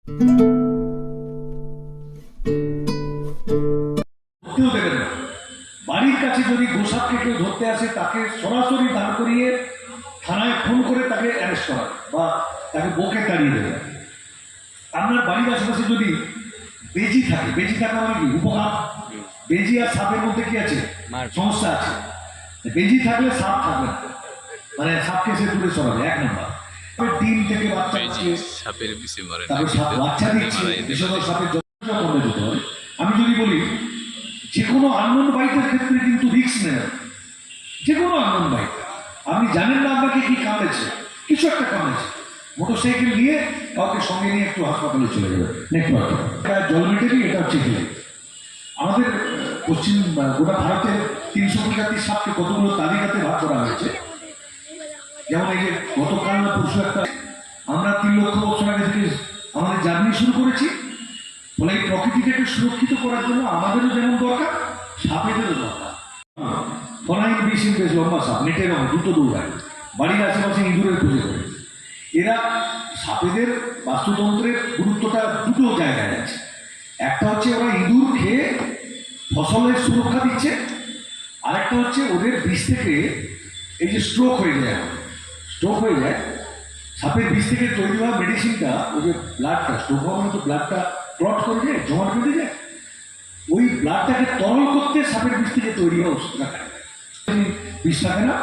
দেবেন না। বাড়ির কাছে যদি গোসাপকে কেউ ধরতে আসে তাকে সরাসরি দাঁড় করিয়ে থানায় ফোন করে তাকে অ্যারেস্ট করা বা তাকে বকে তাড়িয়ে দেবে। আপনার বাড়ির আশেপাশে যদি বেজি থাকে, বেজি থাকা মানে কি উপকার, বেজি আর সাপের মধ্যে কি আছে, সমস্যা আছে। বেজি থাকলে সাপ থাকবে না, মানে সাপকে সে দূরে সরাবে। এক নম্বর, ডিম থেকে বাচ্চা সাপের বিষে মরে, তারপর সাপ বাচ্চা দিচ্ছে, বিশেষত সাপের যত্ন করতে দিতে হবে। আমি যদি বলি যে কোনো আননোন বাইকের ক্ষেত্রে কিন্তু রিস্ক নেয়, যে কোনো আননোন বাইক, আপনি জানেন না আপনাকে কি কামড়েছে, কিছু একটা কামড়েছে, মোটরসাইকেল নিয়ে কাউকে সঙ্গে নিয়ে একটু হাসপাতালে চলে যাবে। নেটওয়ার্ক এটা জলমেটেরই, এটা হচ্ছে আমাদের পশ্চিম গোটা ভারতের 300 প্রজাতির সাপকে কতগুলো তালিকাতে ভাগ করা হয়েছে। যেমন এই যে গতকাল না পরশু একটা, আমরা 3 লক্ষ বছর আগে থেকে আমাদের জার্নি শুরু করেছি। ফলে এই প্রকৃতিটাকে সুরক্ষিত করার জন্য আমাদেরও যেমন দরকার, সাপেদেরও দরকার। ফলাইন বিষ বেশ লম্বা সাপ, নেটের দ্রুত দৌড়ায়, বাড়ির আশেপাশে ইঁদুরের খুঁজে করে। এরা সাপেদের বাস্তুতন্ত্রের গুরুত্বটা দুটো জায়গায় আছে। একটা হচ্ছে ওরা ইঁদুর খেয়ে ফসলের সুরক্ষা দিচ্ছে, আরেকটা হচ্ছে ওদের বিষ থেকে এই যে স্ট্রোক হয়ে যায়, সাপের বিষ থেকে তৈরি হওয়া মেডিসিনটা, ওই যে ব্লাডটা স্ট্রোক হওয়া মানে তো ব্লাডটা ক্লট করে যায়, জমাট বেঁধে যায়, ওই ব্লাডটাকে তরল করতে সাপের বিষ থেকে তৈরি হওয়া ওষুধটা খায়, বিষ থাকে না।